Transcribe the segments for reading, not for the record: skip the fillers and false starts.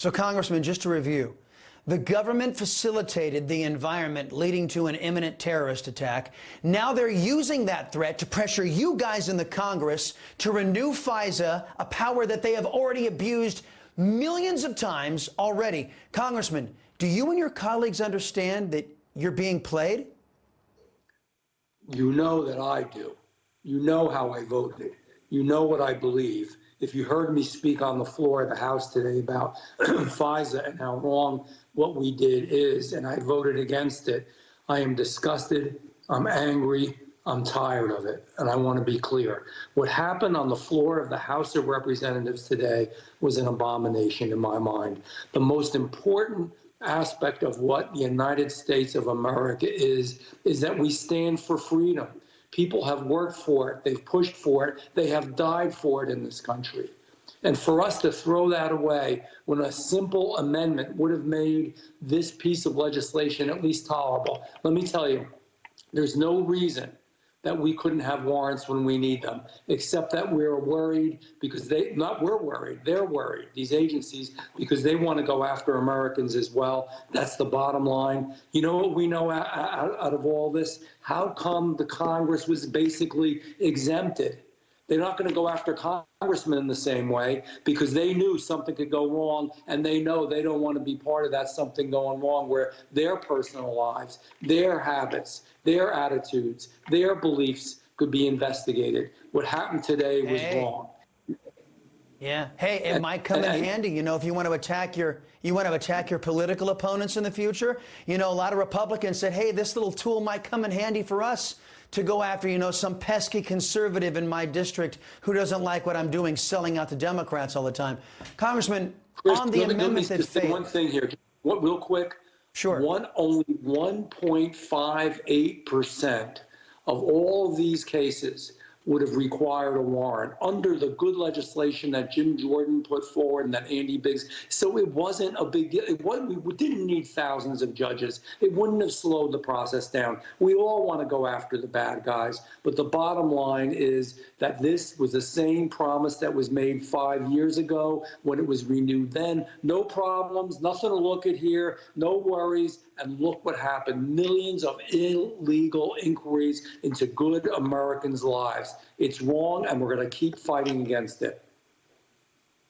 So, Congressman, just to review, the government facilitated the environment leading to an imminent terrorist attack. Now they're using that threat to pressure you guys in the Congress to renew FISA, a power that they have already abused millions of times already. Congressman, do you and your colleagues understand that you're being played? You know that I do. You know how I voted. You know what I believe. If you heard me speak on the floor of the House today about FISA and how wrong what we did is, and I voted against it, I am disgusted, I'm angry, I'm tired of it, and I want to be clear. What happened on the floor of the House of Representatives today was an abomination in my mind. The most important aspect of what the United States of America is that we stand for freedom. People have worked for it. They've pushed for it. They have died for it in this country. And for us to throw that away when a simple amendment would have made this piece of legislation at least tolerable, let me tell you, there's no reason that we couldn't have warrants when we need them, except that we're worried because we're worried, they're worried, these agencies, because they want to go after Americans as well. That's the bottom line. You know what we know out of all this? How come the Congress was basically exempted? They're not going to go after congressmen in the same way because they knew something could go wrong, and they know they don't want to be part of that something going wrong where their personal lives, their habits, their attitudes, their beliefs could be investigated. What happened today was wrong. Yeah. Hey, it might come in handy, you know, if you want to attack your political opponents in the future. You know, a lot of Republicans said, hey, this little tool might come in handy for us to go after, you know, some pesky conservative in my district who doesn't like what I'm doing, selling out to Democrats all the time. Congressman, Chris, on the amendment that failed. One thing here, real quick. Sure. Only 1.58% of all of these cases would have required a warrant under the good legislation that Jim Jordan put forward and that Andy Biggs. So it wasn't a big deal. We didn't need thousands of judges. It wouldn't have slowed the process down. We all want to go after the bad guys. But the bottom line is that this was the same promise that was made 5 years ago when it was renewed then. No problems, nothing to look at here, no worries. And look what happened. Millions of illegal inquiries into good Americans' lives. It's wrong, and we're going to keep fighting against it.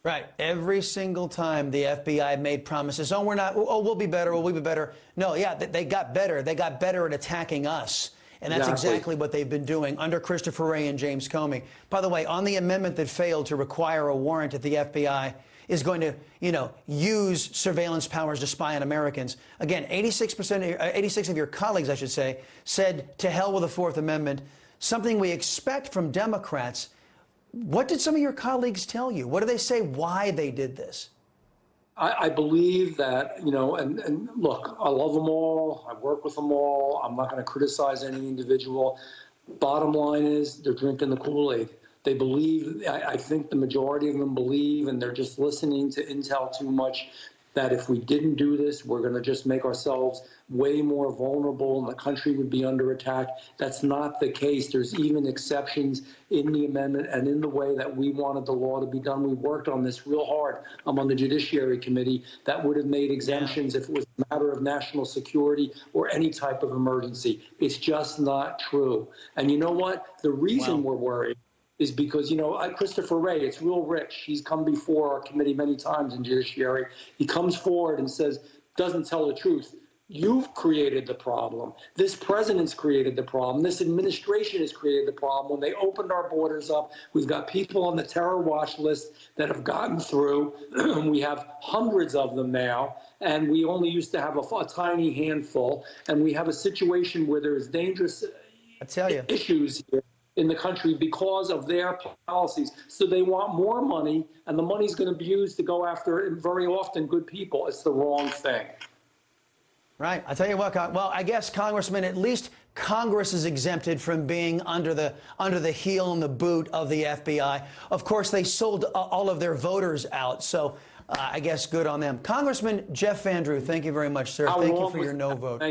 Right. Every single time the FBI made promises, we'll be better, we'll be better. No, yeah, they got better. They got better at attacking us. And that's exactly what they've been doing under Christopher Wray and James Comey. By the way, on the amendment that failed to require a warrant at the FBI is going to, you know, use surveillance powers to spy on Americans. Again, 86 of your colleagues, I should say, said to hell with the Fourth Amendment, something we expect from Democrats. What did some of your colleagues tell you? What do they say why they did this? I believe that, you know, and look, I love them all. I work with them all. I'm not going to criticize any individual. Bottom line is they're drinking the Kool-Aid. They believe, I think the majority of them believe, and they're just listening to intel too much, that if we didn't do this, we're going to just make ourselves way more vulnerable and the country would be under attack. That's not the case. There's even exceptions in the amendment and in the way that we wanted the law to be done. We worked on this real hard. I'm on the Judiciary Committee. That would have made exemptions if it was a matter of national security or any type of emergency. It's just not true. And you know what? The reason we're worried is because, you know, Christopher Wray, it's real rich. He's come before our committee many times in Judiciary. He comes forward and says, doesn't tell the truth. You've created the problem. This president's created the problem. This administration has created the problem. When they opened our borders up, we've got people on the terror watch list that have gotten through. We have hundreds of them now, and we only used to have a tiny handful. And we have a situation where there's dangerous issues here in the country because of their policies. So they want more money, and the money's going to be used to go after, very often, good people. It's the wrong thing. Right. I tell you what, well, I guess, Congressman, at least Congress is exempted from being under the heel and the boot of the FBI. Of course, they sold all of their voters out, so I guess good on them. Congressman Jeff Van Drew, thank you very much, sir. Thank you for your no vote.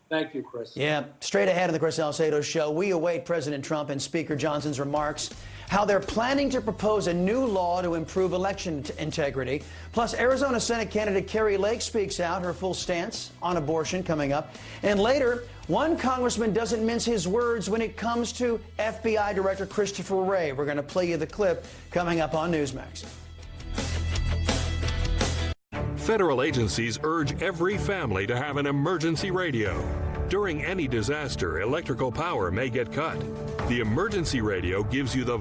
Thank you, Chris. Yeah, straight ahead on the Chris Salcedo Show, we await President Trump and Speaker Johnson's remarks how they're planning to propose a new law to improve election integrity. Plus, Arizona Senate candidate Kari Lake speaks out her full stance on abortion coming up. And later, one congressman doesn't mince his words when it comes to FBI Director Christopher Wray. We're going to play you the clip coming up on Newsmax. Federal agencies urge every family to have an emergency radio. During any disaster, electrical power may get cut. The emergency radio gives you the